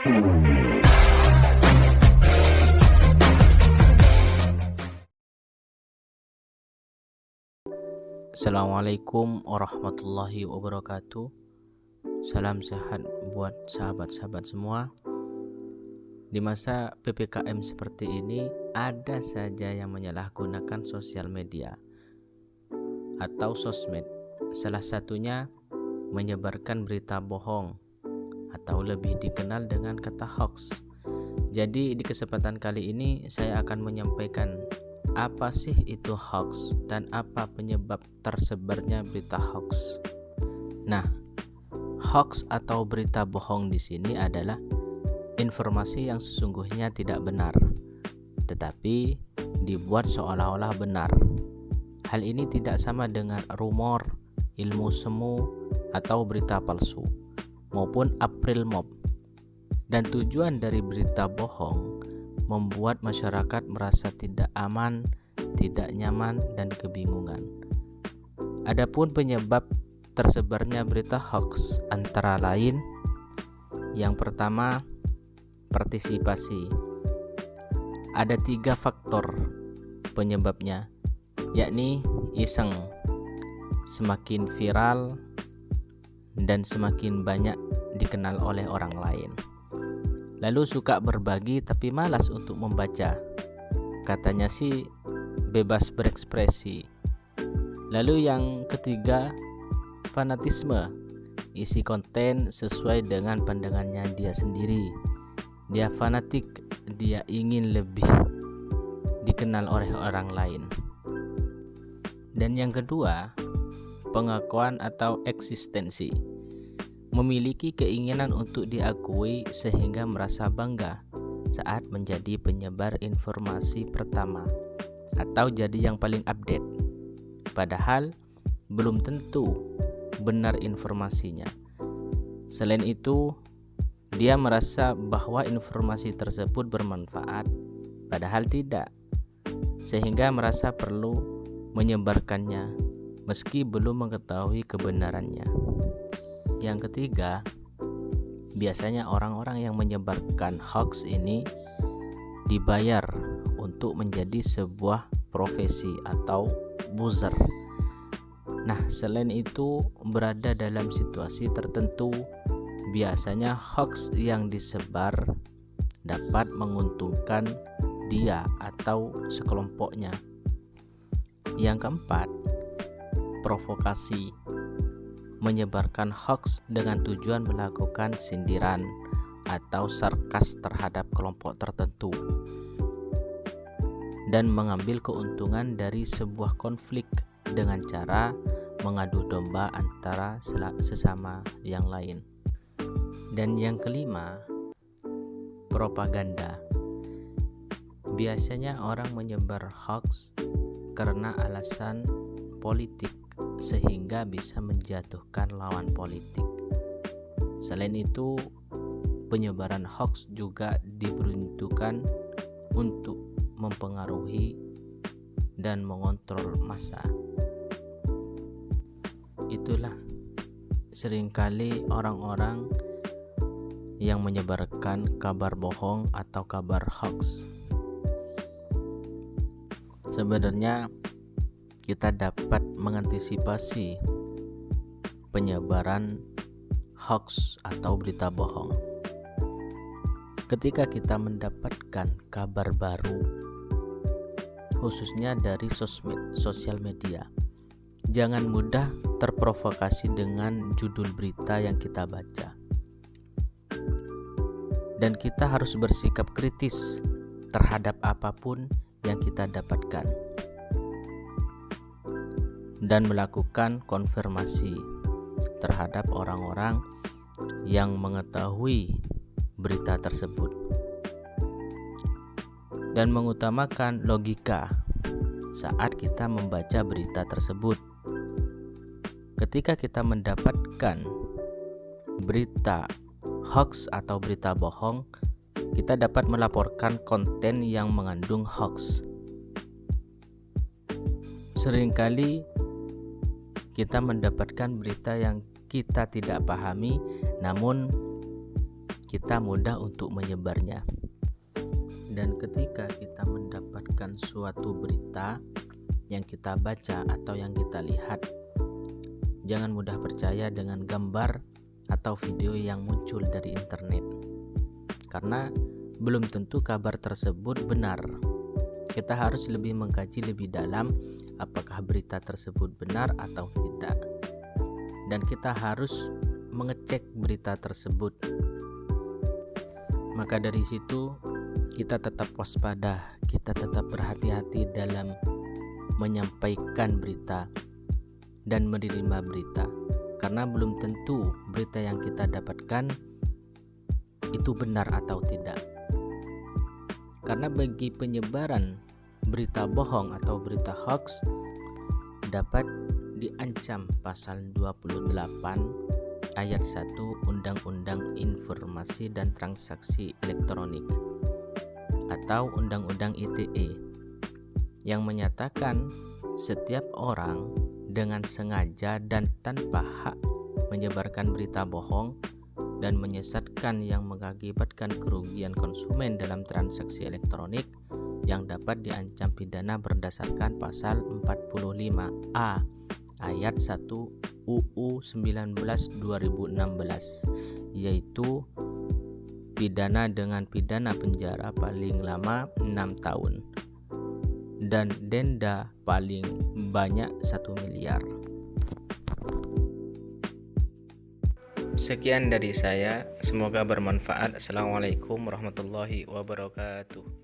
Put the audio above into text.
Assalamualaikum warahmatullahi wabarakatuh. Salam sehat buat sahabat-sahabat semua. Di masa PPKM seperti ini, ada saja yang menyalahgunakan sosial media atau sosmed. Salah satunya menyebarkan berita bohong atau lebih dikenal dengan kata hoax. Jadi di kesempatan kali ini saya akan menyampaikan apa sih itu hoax dan apa penyebab tersebarnya berita hoax. Nah, hoax atau berita bohong di sini adalah informasi yang sesungguhnya tidak benar, tetapi dibuat seolah-olah benar. Hal ini tidak sama dengan rumor, ilmu semu, atau berita palsu, maupun April Mop. Dan tujuan dari berita bohong membuat masyarakat merasa tidak aman, tidak nyaman, dan kebingungan. Adapun penyebab tersebarnya berita hoax antara lain, yang pertama, partisipasi. Ada 3 faktor penyebabnya, yakni iseng, semakin viral, dan semakin banyak dikenal oleh orang lain. Lalu suka berbagi tapi malas untuk membaca. Katanya sih bebas berekspresi. Lalu yang ketiga, fanatisme. Isi konten sesuai dengan pandangannya dia sendiri. Dia fanatik, dia ingin lebih dikenal oleh orang lain. Dan yang kedua, pengakuan atau eksistensi. Memiliki keinginan untuk diakui sehingga merasa bangga saat menjadi penyebar informasi pertama atau jadi yang paling update, padahal belum tentu benar informasinya. Selain itu, dia merasa bahwa informasi tersebut bermanfaat, padahal tidak, sehingga merasa perlu menyebarkannya meski belum mengetahui kebenarannya. Yang ketiga, biasanya orang-orang yang menyebarkan hoax ini dibayar untuk menjadi sebuah profesi atau buzzer. Nah, selain itu berada dalam situasi tertentu, biasanya hoax yang disebar dapat menguntungkan dia atau sekelompoknya. Yang keempat, provokasi. Menyebarkan hoax dengan tujuan melakukan sindiran atau sarkas terhadap kelompok tertentu dan mengambil keuntungan dari sebuah konflik dengan cara mengadu domba antara sesama yang lain. Dan yang kelima, propaganda. Biasanya orang menyebar hoax karena alasan politik, sehingga bisa menjatuhkan lawan politik. Selain itu, penyebaran hoax juga diperuntukkan untuk mempengaruhi dan mengontrol massa. Itulah seringkali orang-orang yang menyebarkan kabar bohong atau kabar hoax. Sebenarnya kita dapat mengantisipasi penyebaran hoax atau berita bohong. Ketika kita mendapatkan kabar baru, khususnya dari sosial media, jangan mudah terprovokasi dengan judul berita yang kita baca. Dan kita harus bersikap kritis terhadap apapun yang kita dapatkan, dan melakukan konfirmasi terhadap orang-orang yang mengetahui berita tersebut, dan mengutamakan logika saat kita membaca berita tersebut. Ketika kita mendapatkan berita hoax atau berita bohong, kita dapat melaporkan konten yang mengandung hoax. Seringkali kita mendapatkan berita yang kita tidak pahami, namun kita mudah untuk menyebarnya. Dan ketika kita mendapatkan suatu berita yang kita baca atau yang kita lihat, jangan mudah percaya dengan gambar atau video yang muncul dari internet, karena belum tentu kabar tersebut benar. Kita harus lebih mengkaji lebih dalam apakah berita tersebut benar atau tidak, dan kita harus mengecek berita tersebut. Maka dari situ kita tetap waspada, kita tetap berhati-hati dalam menyampaikan berita dan menerima berita, karena belum tentu berita yang kita dapatkan itu benar atau tidak. Karena bagi penyebaran berita bohong atau berita hoax dapat diancam pasal 28 ayat 1 Undang-Undang Informasi dan Transaksi Elektronik atau Undang-Undang ITE, yang menyatakan setiap orang dengan sengaja dan tanpa hak menyebarkan berita bohong dan menyesatkan yang mengakibatkan kerugian konsumen dalam transaksi elektronik yang dapat diancam pidana berdasarkan pasal 45A ayat 1 UU 19 2016, yaitu pidana dengan pidana penjara paling lama 6 tahun dan denda paling banyak 1 miliar. Sekian dari saya, semoga bermanfaat. Assalamualaikum warahmatullahi wabarakatuh.